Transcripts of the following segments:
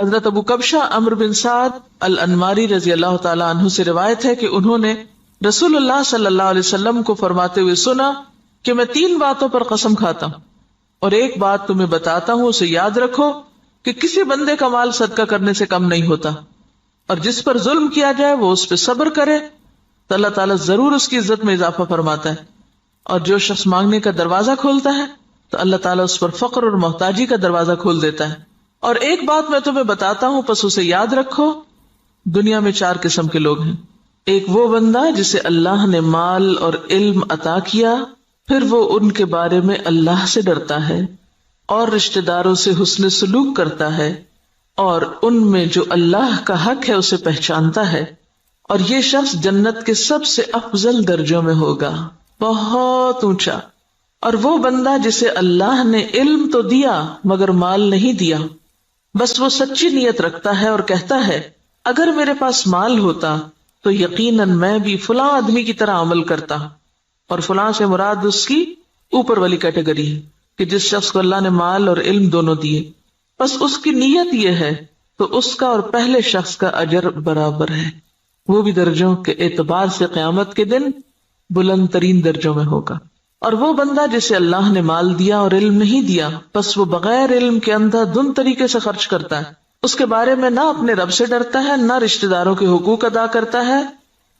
حضرت ابو کبشہ عمرو بن سعد الانماری رضی اللہ تعالی عنہ سے روایت ہے کہ انہوں نے رسول اللہ صلی اللہ علیہ وسلم کو فرماتے ہوئے سنا کہ میں 3 باتوں پر قسم کھاتا ہوں اور ایک بات تمہیں بتاتا ہوں، اسے یاد رکھو کہ کسی بندے کا مال صدقہ کرنے سے کم نہیں ہوتا، اور جس پر ظلم کیا جائے وہ اس پہ صبر کرے تو اللہ تعالیٰ ضرور اس کی عزت میں اضافہ فرماتا ہے، اور جو شخص مانگنے کا دروازہ کھولتا ہے تو اللہ تعالیٰ اس پر فقر اور محتاجی کا دروازہ کھول دیتا ہے۔ اور ایک بات میں تمہیں بتاتا ہوں، پس اسے یاد رکھو، دنیا میں 4 قسم کے لوگ ہیں۔ ایک وہ بندہ جسے اللہ نے مال اور علم عطا کیا، پھر وہ ان کے بارے میں اللہ سے ڈرتا ہے اور رشتہ داروں سے حسن سلوک کرتا ہے، اور ان میں جو اللہ کا حق ہے اسے پہچانتا ہے، اور یہ شخص جنت کے سب سے افضل درجوں میں ہوگا، بہت اونچا۔ اور وہ بندہ جسے اللہ نے علم تو دیا مگر مال نہیں دیا، بس وہ سچی نیت رکھتا ہے اور کہتا ہے اگر میرے پاس مال ہوتا تو یقیناً میں بھی فلاں آدمی کی طرح عمل کرتا، اور فلاں سے مراد اس کی اوپر والی کیٹیگری ہے کہ جس شخص کو اللہ نے مال اور علم دونوں دیے، بس اس کی نیت یہ ہے تو اس کا اور پہلے شخص کا اجر برابر ہے، وہ بھی درجوں کے اعتبار سے قیامت کے دن بلند ترین درجوں میں ہوگا۔ اور وہ بندہ جسے اللہ نے مال دیا اور علم نہیں دیا، بس وہ بغیر علم کے اندھا دھند طریقے سے خرچ کرتا ہے، اس کے بارے میں نہ اپنے رب سے ڈرتا ہے، نہ رشتہ داروں کے حقوق ادا کرتا ہے،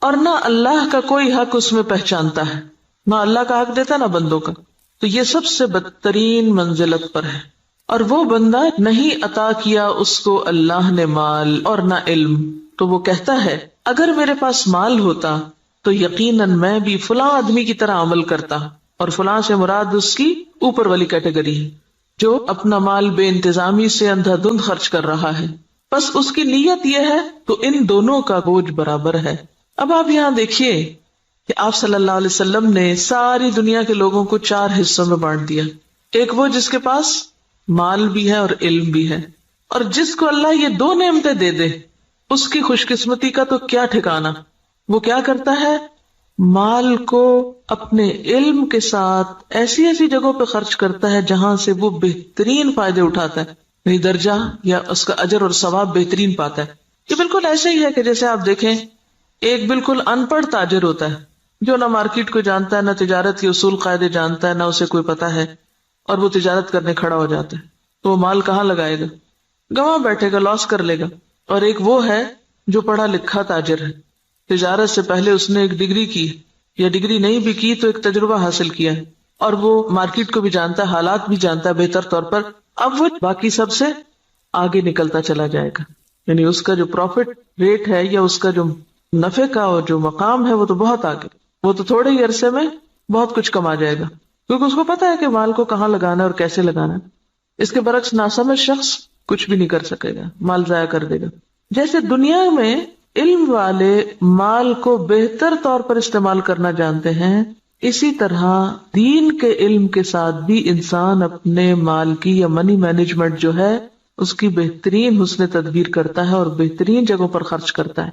اور نہ اللہ کا کوئی حق اس میں پہچانتا ہے، نہ اللہ کا حق دیتا نہ بندوں کا، تو یہ سب سے بدترین منزلت پر ہے۔ اور وہ بندہ نہیں عطا کیا اس کو اللہ نے مال اور نہ علم، تو وہ کہتا ہے اگر میرے پاس مال ہوتا تو یقیناً میں بھی فلاں آدمی کی طرح عمل کرتا، اور فلاں سے مراد اس کی اوپر والی کیٹیگری ہے جو اپنا مال بے انتظامی سے اندھا دھند خرچ کر رہا ہے، بس اس کی نیت یہ ہے تو ان دونوں کا بوجھ برابر ہے۔ اب آپ یہاں دیکھیے کہ آپ صلی اللہ علیہ وسلم نے ساری دنیا کے لوگوں کو 4 حصوں میں بانٹ دیا۔ ایک وہ جس کے پاس مال بھی ہے اور علم بھی ہے، اور جس کو اللہ یہ 2 نعمتیں دے دے اس کی خوش قسمتی کا تو کیا ٹھکانا۔ وہ کیا کرتا ہے؟ مال کو اپنے علم کے ساتھ ایسی ایسی جگہوں پہ خرچ کرتا ہے جہاں سے وہ بہترین فائدے اٹھاتا ہے، یعنی درجہ یا اس کا اجر اور ثواب بہترین پاتا ہے۔ یہ بالکل ایسے ہی ہے کہ جیسے آپ دیکھیں ایک بالکل ان پڑھ تاجر ہوتا ہے جو نہ مارکیٹ کو جانتا ہے، نہ تجارت کے اصول قاعدے جانتا ہے، نہ اسے کوئی پتا ہے، اور وہ تجارت کرنے کھڑا ہو جاتا ہے، تو وہ مال کہاں لگائے گا؟ گواں بیٹھے گا، لاس کر لے گا۔ اور ایک وہ ہے جو پڑھا لکھا تاجر ہے، تجارت سے پہلے اس نے ایک ڈگری کی، یا ڈگری نہیں بھی کی تو ایک تجربہ حاصل کیا ہے، اور وہ مارکیٹ کو بھی جانتا ہے، حالات بھی جانتا ہے بہتر طور پر، اب وہ باقی سب سے آگے نکلتا چلا جائے گا، یعنی اس کا جو پروفٹ ریٹ ہے یا اس کا جو نفع کا جو مقام ہے وہ تو بہت آگے، وہ تو تھوڑے ہی عرصے میں بہت کچھ کما جائے گا، کیونکہ اس کو پتا ہے کہ مال کو کہاں لگانا ہے اور کیسے لگانا ہے۔ اس کے برعکس ناسمجھ شخص کچھ بھی نہیں کر سکے گا، مال ضائع کر دے گا۔ جیسے دنیا میں علم والے مال کو بہتر طور پر استعمال کرنا جانتے ہیں، اسی طرح دین کے علم کے ساتھ بھی انسان اپنے مال کی یا منی مینجمنٹ جو ہے اس کی بہترین حسن تدبیر کرتا ہے اور بہترین جگہوں پر خرچ کرتا ہے۔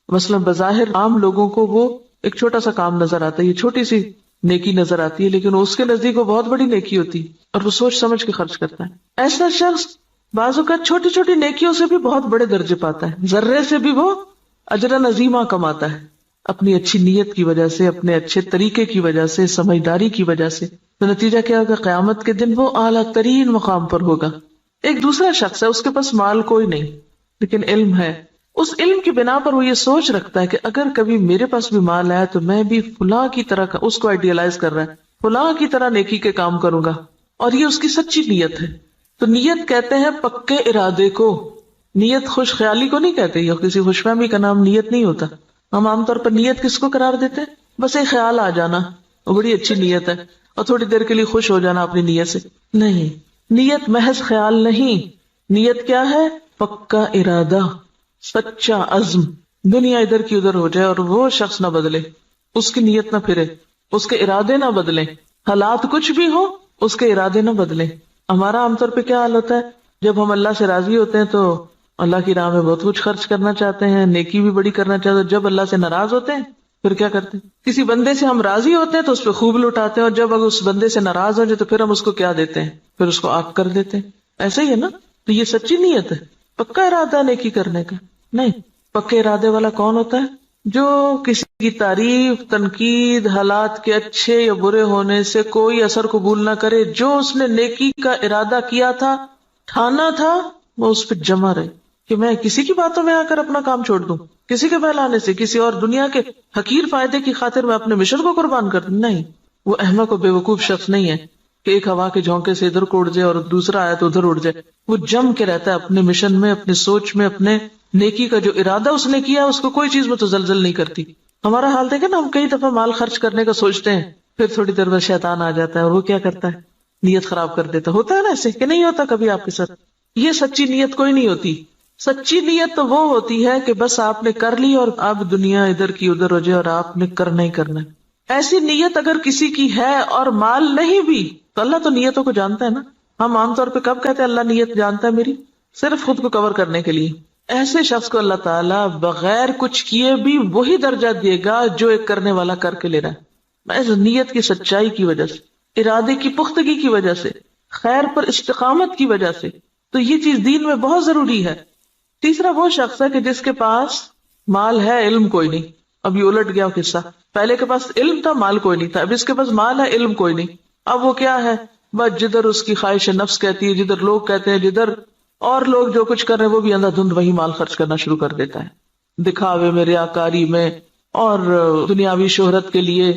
مثلا بظاہر عام لوگوں کو وہ ایک چھوٹا سا کام نظر آتا ہے، یہ چھوٹی سی نیکی نظر آتی ہے، لیکن اس کے نزدیک وہ بہت بڑی نیکی ہوتی ہے اور وہ سوچ سمجھ کے خرچ کرتا ہے۔ ایسا شخص بعض اوقات چھوٹی چھوٹی نیکیوں سے بھی بہت بڑے درجے پاتا ہے، ذرے سے بھی وہ اجر عظیمہ کماتا ہے، اپنی اچھی نیت کی وجہ سے، اپنے اچھے طریقے کی وجہ سے، سمجھداری کی وجہ سے۔ تو نتیجہ کیا ہوگا؟ قیامت کے دن وہ اعلیٰ ترین مقام پر ہوگا۔ ایک دوسرا شخص ہے، اس کے پاس مال کوئی نہیں لیکن علم ہے، اس علم کی بنا پر وہ یہ سوچ رکھتا ہے کہ اگر کبھی میرے پاس بھی مال آیا تو میں بھی فلاں کی طرح کا، اس کو آئیڈیالائز کر رہا ہے، فلاں کی طرح نیکی کے کام کروں گا، اور یہ اس کی سچی نیت ہے۔ تو نیت کہتے ہیں پکے ارادے کو، نیت خوش خیالی کو نہیں کہتے، یا کسی خوش فہمی کا نام نیت نہیں ہوتا۔ ہم عام طور پر نیت کس کو قرار دیتے ہیں؟ بس ایک خیال آ جانا، وہ بڑی اچھی نیت ہے، اور تھوڑی دیر کے لیے خوش ہو جانا اپنی نیت سے۔ نہیں، نیت محض خیال نہیں، نیت کیا ہے؟ پکا ارادہ، سچا عزم۔ دنیا ادھر کی ادھر ہو جائے اور وہ شخص نہ بدلے، اس کی نیت نہ پھرے، اس کے ارادے نہ بدلیں، حالات کچھ بھی ہو اس کے ارادے نہ بدلیں۔ ہمارا عام طور پہ کیا حال ہوتا ہے؟ جب ہم اللہ سے راضی ہوتے ہیں تو اللہ کی راہ میں بہت کچھ خرچ کرنا چاہتے ہیں، نیکی بھی بڑی کرنا چاہتے ہیں، جب اللہ سے ناراض ہوتے ہیں پھر کیا کرتے ہیں؟ کسی بندے سے ہم راضی ہوتے ہیں تو اس پہ خوب لٹاتے ہیں، اور جب اگر اس بندے سے ناراض ہو جائے تو پھر ہم اس کو کیا دیتے ہیں؟ پھر اس کو آگ کر دیتے ہیں۔ ایسا ہی ہے نا؟ تو یہ سچی نیت ہے، پکا ارادہ نیکی کرنے کا نہیں. پکے ارادے والا کون ہوتا ہے؟ جو کسی کی تعریف، تنقید، حالات کے اچھے یا برے ہونے سے کوئی اثر قبول نہ کرے. جو اس نے نیکی کا ارادہ کیا تھا، ٹھانا تھا، وہ اس پہ جمع رہے کہ میں کسی کی باتوں میں آ کر اپنا کام چھوڑ دوں، کسی کے بہلانے سے، کسی اور دنیا کے حقیر فائدے کی خاطر میں اپنے مشن کو قربان کر دوں. نہیں، وہ احمق و بے وقوف شخص نہیں ہے کہ ایک ہوا کے جھونکے سے ادھر کو اڑ جائے اور دوسرا آیا تو ادھر اڑ جائے. وہ جم کے رہتا ہے اپنے مشن میں، اپنے سوچ میں، اپنے نیکی کا جو ارادہ اس نے کیا اس کو کوئی چیز متزلزل نہیں کرتی. ہمارا حال دیکھیں نا، ہم کئی دفعہ مال خرچ کرنے کا سوچتے ہیں، پھر تھوڑی دیر بعد شیطان آ جاتا ہے اور وہ کیا کرتا ہے؟ نیت خراب کر دیتا. ہوتا ہے نا ایسے کہ نہیں ہوتا کبھی آپ کے ساتھ؟ یہ سچی نیت کوئی نہیں ہوتی. سچی نیت تو وہ ہوتی ہے کہ بس آپ نے کر لی اور اب دنیا ادھر کی ادھر ہو جائے اور آپ نے کرنا ہی کرنا ہے. ایسی نیت اگر کسی کی ہے اور مال نہیں بھی تو اللہ تو نیتوں کو جانتا ہے نا. ہم عام طور پہ کب کہتے ہیں اللہ نیت جانتا ہے میری؟ صرف خود کو کور کرنے کے لیے. ایسے شخص کو اللہ تعالیٰ بغیر کچھ کیے بھی وہی درجہ دے گا جو ایک کرنے والا کر کے لے رہا ہے. محض نیت کی سچائی کی وجہ سے، ارادے کی پختگی کی وجہ سے، خیر پر استقامت کی وجہ سے. تو یہ چیز دین میں بہت ضروری ہے. تیسرا وہ شخص ہے کہ جس کے پاس مال ہے، علم کوئی نہیں. اب یہ الٹ گیا قصہ، پہلے کے پاس علم تھا، مال کوئی نہیں تھا. اب اس کے پاس مال ہے، علم کوئی نہیں. اب وہ کیا ہے؟ بس جدھر اس کی خواہش نفس کہتی ہے، جدھر لوگ کہتے ہیں، جدھر اور لوگ جو کچھ کر رہے ہیں وہ بھی اندھا دھند وہی مال خرچ کرنا شروع کر دیتا ہے، دکھاوے میں، ریاکاری میں اور دنیاوی شہرت کے لیے.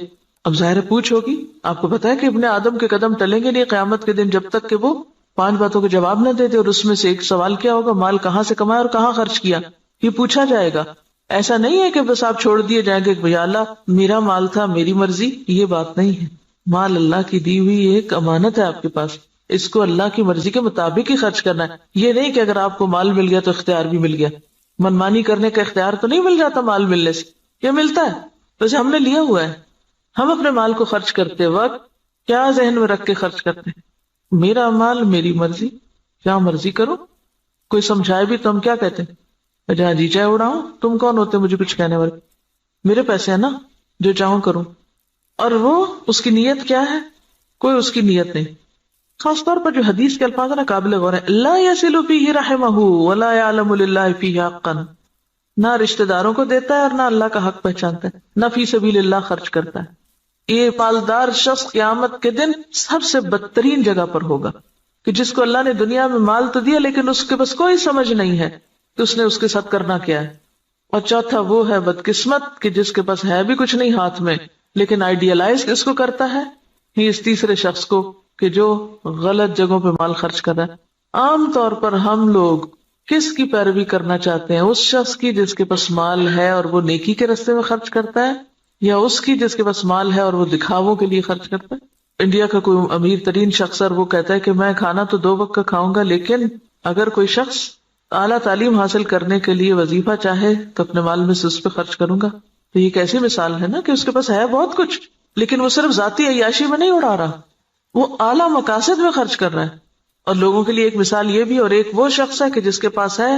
اب ظاہر پوچھ ہوگی. آپ کو پتا ہے کہ ابن آدم کے قدم ٹلیں گے نہیں قیامت کے دن جب تک کہ وہ 5 باتوں کے جواب نہ دے دے. اور اس میں سے ایک سوال کیا ہوگا؟ مال کہاں سے کمایا اور کہاں خرچ کیا، یہ پوچھا جائے گا. ایسا نہیں ہے کہ بس آپ چھوڑ دیے جائیں گے کہ بھیا اللہ میرا مال تھا، میری مرضی. یہ بات نہیں ہے. مال اللہ کی دی ہوئی ایک امانت ہے آپ کے پاس، اس کو اللہ کی مرضی کے مطابق ہی خرچ کرنا ہے. یہ نہیں کہ اگر آپ کو مال مل گیا تو اختیار بھی مل گیا. منمانی کرنے کا اختیار تو نہیں مل جاتا مال ملنے سے، یہ ملتا ہے ویسے ہم نے لیا ہوا ہے. ہم اپنے مال کو خرچ کرتے وقت کیا ذہن میں رکھ کے خرچ کرتے ہیں؟ میرا مال میری مرضی، کیا مرضی کرو. کوئی سمجھائے بھی تو ہم کیا کہتے ہیں؟ جہاں جی چاہے اڑاؤں. تم کون ہوتے مجھے کچھ کہنے والے؟ میرے پیسے ہیں نا، جو چاہوں کروں. اور وہ اس کی نیت کیا ہے؟ کوئی اس کی نیت نہیں. خاص طور پر جو حدیث کے الفاظ ہیں نا قابل غور ہے. لا يصل فيه رحمه ولا يعلم لله فيه حقا. نہ رشتہ داروں کو دیتا ہے اور نہ اللہ کا حق پہچانتا ہے، نہ فی سبیل اللہ خرچ کرتا ہے. یہ مالدار شخص قیامت کے دن سب سے بدترین جگہ پر ہوگا کہ جس کو اللہ نے دنیا میں مال تو دیا لیکن اس کے پاس کوئی سمجھ نہیں ہے کہ اس نے اس کے ساتھ کرنا کیا ہے. اور چوتھا وہ ہے بدقسمت کہ جس کے پاس ہے بھی کچھ نہیں ہاتھ میں لیکن آئیڈیالائز اس کو کرتا ہے. یہ اس تیسرے شخص کو کہ جو غلط جگہوں پہ مال خرچ کر رہا ہے. عام طور پر ہم لوگ کس کی پیروی کرنا چاہتے ہیں؟ اس شخص کی جس کے پاس مال ہے اور وہ نیکی کے راستے میں خرچ کرتا ہے، یا اس کی جس کے پاس مال ہے اور وہ دکھاووں کے لیے خرچ کرتا ہے؟ انڈیا کا کوئی امیر ترین شخص اور وہ کہتا ہے کہ میں کھانا تو 2 وقت کا کھاؤں گا، لیکن اگر کوئی شخص اعلیٰ تعلیم حاصل کرنے کے لیے وظیفہ چاہے تو اپنے مال میں سے اس پہ خرچ کروں گا. تو یہ ایک ایسی مثال ہے نا کہ اس کے پاس ہے بہت کچھ لیکن وہ صرف ذاتی عیاشی میں نہیں اڑا رہا، وہ اعلیٰ مقاصد میں خرچ کر رہا ہے. اور لوگوں کے لیے ایک مثال یہ بھی، اور ایک وہ شخص ہے کہ جس کے پاس ہے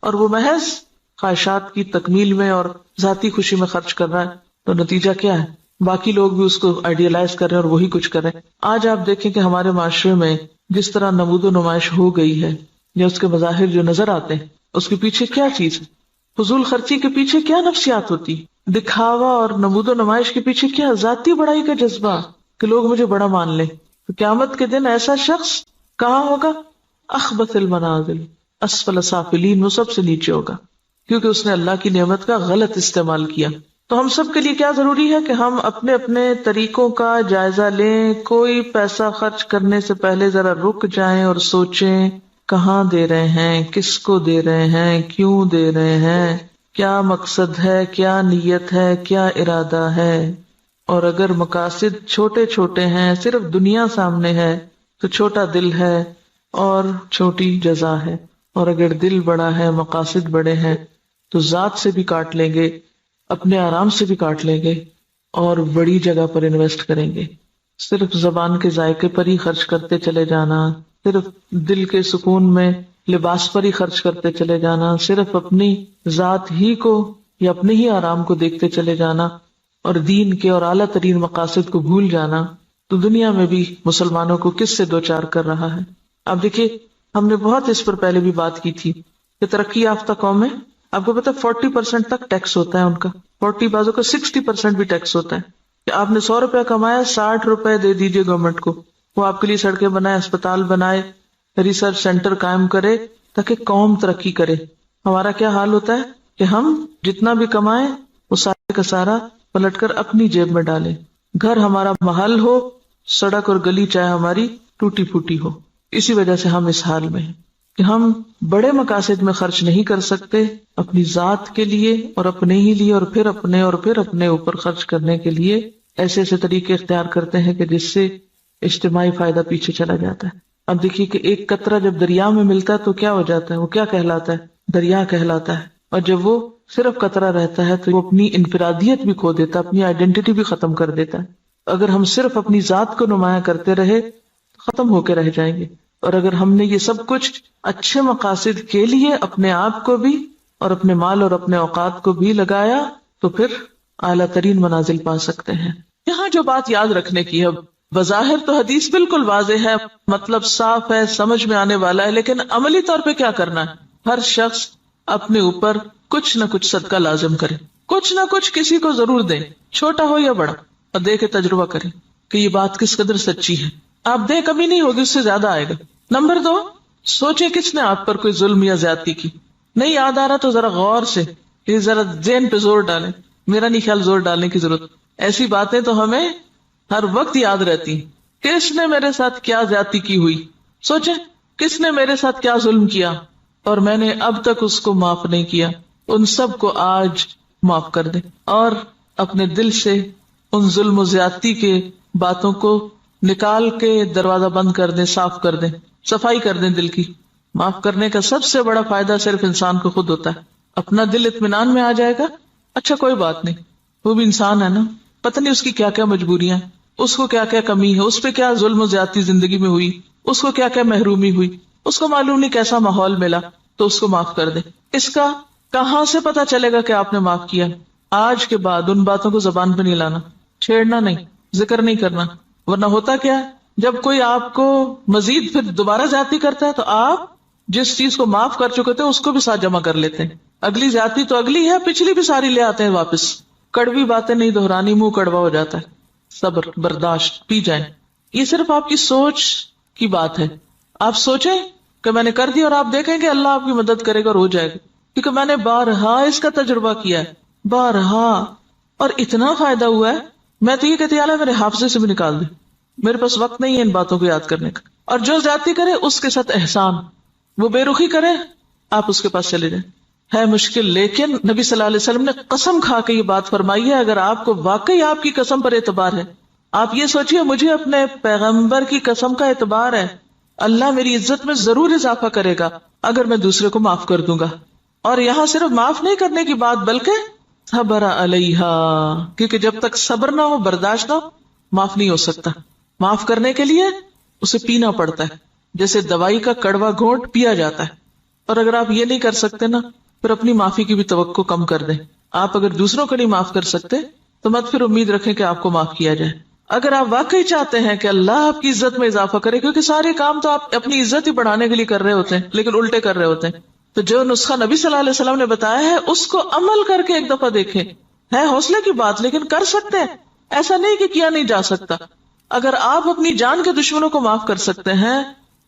اور وہ محض خواہشات کی تکمیل میں اور ذاتی خوشی میں خرچ کر رہا ہے. تو نتیجہ کیا ہے؟ باقی لوگ بھی اس کو آئیڈیالائز کر رہے ہیں اور وہی کچھ کر رہے ہیں. آج آپ دیکھیں کہ ہمارے معاشرے میں جس طرح نمود و نمائش ہو گئی ہے یا اس کے مظاہر جو نظر آتے ہیں، اس کے پیچھے کیا چیز ہے؟ فضول خرچی کے پیچھے کیا نفسیات ہوتی؟ دکھاوا اور نمود و نمائش کے پیچھے کیا ذاتی بڑائی کا جذبہ کہ لوگ مجھے بڑا مان لیں. تو قیامت کے دن ایسا شخص کہاں ہوگا؟ اخبث المنازل، اسفل سافلین، وہ سب سے نیچے ہوگا کیونکہ اس نے اللہ کی نعمت کا غلط استعمال کیا. تو ہم سب کے لیے کیا ضروری ہے کہ ہم اپنے اپنے طریقوں کا جائزہ لیں. کوئی پیسہ خرچ کرنے سے پہلے ذرا رک جائیں اور سوچیں کہاں دے رہے ہیں، کس کو دے رہے ہیں، کیوں دے رہے ہیں، کیا مقصد ہے، کیا نیت ہے، کیا ارادہ ہے. اور اگر مقاصد چھوٹے چھوٹے ہیں، صرف دنیا سامنے ہے تو چھوٹا دل ہے اور چھوٹی جزا ہے. اور اگر دل بڑا ہے، مقاصد بڑے ہیں تو ذات سے بھی کاٹ لیں گے، اپنے آرام سے بھی کاٹ لیں گے اور بڑی جگہ پر انویسٹ کریں گے. صرف زبان کے ذائقے پر ہی خرچ کرتے چلے جانا، صرف دل کے سکون میں لباس پر ہی خرچ کرتے چلے جانا، صرف اپنی ذات ہی کو یا اپنے ہی آرام کو دیکھتے چلے جانا اور دین کے اور اعلیٰ ترین مقاصد کو بھول جانا، تو دنیا میں بھی مسلمانوں کو کس سے دوچار کر رہا ہے. اب دیکھیے، ہم نے بہت اس پر پہلے بھی بات کی تھی کہ ترقی یافتہ قومیں، آپ کو پتا 40% تک ٹیکس ہوتا ہے ان کا، 40 بازوں کا 60% بھی ٹیکس ہوتا ہے، کہ آپ نے 100 روپے کمایا 60 روپے دے دیجئے گورنمنٹ کو، وہ آپ کے لیے سڑکیں بنائے، اسپتال بنائے، ریسرچ سینٹر قائم کرے تاکہ قوم ترقی کرے۔ ہمارا کیا حال ہوتا ہے کہ ہم جتنا بھی کمائیں وہ سارے کا سارا پلٹ کر اپنی جیب میں ڈالیں، گھر ہمارا محل ہو، سڑک اور گلی چاہے ہماری ٹوٹی پھوٹی ہو۔ اسی وجہ سے ہم اس حال میں ہیں کہ ہم بڑے مقاصد میں خرچ نہیں کر سکتے، اپنی ذات کے لیے اور اپنے ہی لیے، اور پھر اپنے اوپر خرچ کرنے کے لیے ایسے ایسے طریقے اختیار کرتے ہیں کہ جس سے اجتماعی فائدہ پیچھے چلا جاتا ہے۔ اب دیکھیے کہ ایک قطرہ جب دریا میں ملتا ہے تو کیا ہو جاتا ہے، وہ کیا کہلاتا ہے؟ دریا کہلاتا ہے۔ اور جب وہ صرف قطرہ رہتا ہے تو وہ اپنی انفرادیت بھی کھو دیتا ہے، اپنی آئیڈینٹی بھی ختم کر دیتا ہے۔ اگر ہم صرف اپنی ذات کو نمایاں کرتے رہے تو ختم ہو کے رہ جائیں گے، اور اگر ہم نے یہ سب کچھ اچھے مقاصد کے لیے اپنے آپ کو بھی اور اپنے مال اور اپنے اوقات کو بھی لگایا تو پھر اعلیٰ ترین منازل پا سکتے ہیں۔ یہاں جو بات یاد رکھنے کی ہے، بظاہر تو حدیث بالکل واضح ہے، مطلب صاف ہے، سمجھ میں آنے والا ہے، لیکن عملی طور پہ کیا کرنا ہے؟ ہر شخص اپنے اوپر کچھ نہ کچھ صدقہ لازم کرے، کچھ نہ کچھ کسی کو ضرور دے، چھوٹا ہو یا بڑا، اور دے کے تجربہ کرے کہ یہ بات کس قدر سچی ہے۔ آپ دے کمی نہیں ہوگی، اس سے زیادہ آئے گا۔ نمبر 2، سوچے کس نے آپ پر کوئی ظلم یا زیادتی کی، نہیں یاد آ رہا تو ذرا غور سے یہ ذرا ذہن پہ زور ڈالیں۔ میرا نہیں خیال زور ڈالنے کی ضرورت، ایسی باتیں تو ہمیں ہر وقت یاد رہتی ہیں۔ کس نے میرے ساتھ کیا زیادتی کی ہوئی، سوچیں کس نے میرے ساتھ کیا ظلم کیا اور میں نے اب تک اس کو معاف نہیں کیا، ان سب کو آج معاف کر دیں، اور اپنے دل سے ان ظلم و زیادتی کے باتوں کو نکال کے دروازہ بند کر دیں، صاف کر دیں، صفائی کر دیں دل کی۔ معاف کرنے کا سب سے بڑا فائدہ صرف انسان کو خود ہوتا ہے، اپنا دل اطمینان میں آ جائے گا، اچھا کوئی بات نہیں، وہ بھی انسان ہے نا، پتہ نہیں اس کی کیا کیا مجبوریاں، اس کو کیا کیا کمی ہے، اس پہ کیا ظلم و زیادتی زندگی میں ہوئی، اس کو کیا کیا محرومی ہوئی، اس کو معلوم نہیں کیسا ماحول ملا، تو اس کو معاف کر دیں۔ اس کا کہاں سے پتا چلے گا کہ آپ نے معاف کیا؟ آج کے بعد ان باتوں کو زبان پہ نہیں لانا، چھیڑنا نہیں، ذکر نہیں کرنا، ورنہ ہوتا کیا ہے، جب کوئی آپ کو مزید پھر دوبارہ زیادتی کرتا ہے تو آپ جس چیز کو معاف کر چکے تھے اس کو بھی ساتھ جمع کر لیتے ہیں، اگلی زیادتی تو اگلی ہے، پچھلی بھی ساری لے آتے ہیں واپس۔ کڑوی باتیں نہیں دہرانی، منہ کڑوا ہو جاتا ہے۔ صبر، برداشت، پی جائیں۔ یہ صرف آپ کی سوچ کی بات ہے، آپ سوچیں کہ میں نے کر دیا اور آپ دیکھیں کہ اللہ آپ کی مدد کرے گا اور ہو جائے گا، کیونکہ میں نے بارہا اس کا تجربہ کیا ہے، بارہا، اور اتنا فائدہ ہوا ہے، میں تو یہ کہتی اللہ میرے حافظے سے بھی نکال دے، میرے پاس وقت نہیں ہے ان باتوں کو یاد کرنے کا۔ اور جو زیادتی کرے اس کے ساتھ احسان، وہ بے رخی کرے آپ اس کے پاس چلے جائیں۔ ہے مشکل، لیکن نبی صلی اللہ علیہ وسلم نے قسم کھا کے یہ بات فرمائی ہے، اگر آپ کو واقعی آپ کی قسم پر اعتبار ہے، آپ یہ سوچیے مجھے اپنے پیغمبر کی قسم کا اعتبار ہے، اللہ میری عزت میں ضرور اضافہ کرے گا اگر میں دوسرے کو معاف کر دوں گا۔ اور یہاں صرف معاف نہیں کرنے کی بات بلکہ صبر علیہا، کیونکہ جب تک صبر نہ ہو، برداشت نہ ہو، معاف نہیں ہو سکتا۔ معاف کرنے کے لیے اسے پینا پڑتا ہے، جیسے دوائی کا کڑوا گھونٹ پیا جاتا ہے۔ اور اگر آپ یہ نہیں کر سکتے نا، پھر اپنی معافی کی بھی توقع کم کر دیں۔ آپ اگر دوسروں کو نہیں معاف کر سکتے تو مت پھر امید رکھیں کہ آپ کو معاف کیا جائے۔ اگر آپ واقعی چاہتے ہیں کہ اللہ آپ کی عزت میں اضافہ کرے، کیونکہ سارے کام تو آپ اپنی عزت ہی بڑھانے کے لیے کر رہے ہوتے ہیں لیکن الٹے کر رہے ہوتے ہیں، تو جو نسخہ نبی صلی اللہ علیہ وسلم نے بتایا ہے اس کو عمل کر کے ایک دفعہ دیکھیں۔ ہے حوصلے کی بات لیکن کر سکتے ہیں، ایسا نہیں کہ کیا نہیں جا سکتا۔ اگر آپ اپنی جان کے دشمنوں کو معاف کر سکتے ہیں،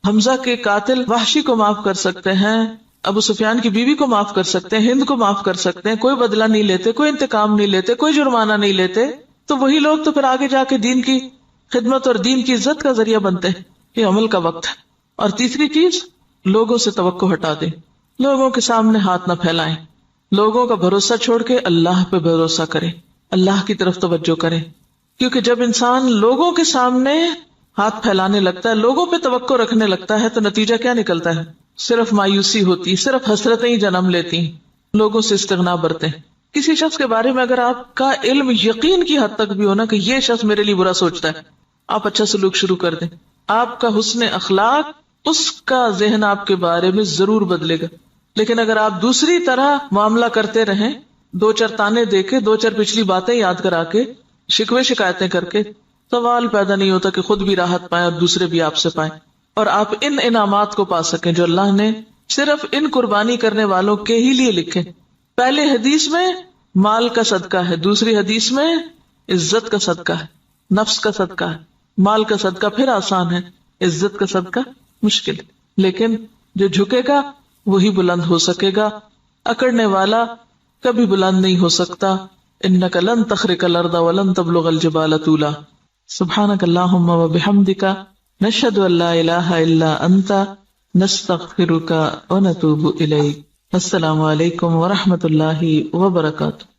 حمزہ کے قاتل وحشی کو معاف کر سکتے ہیں، ابو سفیان کی بیوی کو معاف کر سکتے ہیں، ہند کو معاف کر سکتے ہیں، کوئی بدلہ نہیں لیتے، کوئی انتقام نہیں لیتے، کوئی جرمانہ نہیں لیتے، تو وہی لوگ تو پھر آگے جا کے دین کی خدمت اور دین کی عزت کا ذریعہ بنتے ہیں۔ یہ عمل کا وقت ہے۔ اور تیسری چیز، لوگوں سے توقع ہٹا دیں، لوگوں کے سامنے ہاتھ نہ پھیلائیں، لوگوں کا بھروسہ چھوڑ کے اللہ پہ بھروسہ کریں، اللہ کی طرف توجہ کریں، کیونکہ جب انسان لوگوں کے سامنے ہاتھ پھیلانے لگتا ہے، لوگوں پہ توقع رکھنے لگتا ہے، تو نتیجہ کیا نکلتا ہے؟ صرف مایوسی ہوتی، صرف حسرتیں ہی جنم لیتی، لوگوں سے استغنا برتے ہیں۔ کسی شخص کے بارے میں اگر آپ کا علم یقین کی حد تک بھی ہونا کہ یہ شخص میرے لیے برا سوچتا ہے، آپ اچھا سلوک شروع کر دیں، آپ کا حسن اخلاق اس کا ذہن آپ کے بارے میں ضرور بدلے گا۔ لیکن اگر آپ دوسری طرح معاملہ کرتے رہیں، دو چار تانے دے کے، دو چار پچھلی باتیں یاد کرا کے، شکوے شکایتیں کر کے، سوال پیدا نہیں ہوتا کہ خود بھی راحت پائیں اور دوسرے بھی آپ سے پائیں، اور آپ ان انعامات کو پا سکیں جو اللہ نے صرف ان قربانی کرنے والوں کے ہی لیے لکھے. پہلے حدیث میں مال کا صدقہ ہے، دوسری حدیث میں عزت کا صدقہ ہے، نفس کا صدقہ ہے. مال کا صدقہ پھر آسان ہے، عزت کا صدقہ مشکل. لیکن جو جھکے گا وہی بلند ہو سکے گا، اکڑنے والا کبھی بلند نہیں ہو سکتا. انک لن تخرق الارض ولن تبلغ الجبال طولا. سبحانک اللہم وبحمدک نشہد ان لا الہ الا انت نستغفرک ونتوب الیک. السلام علیکم ورحمۃ اللہ وبرکاتہ.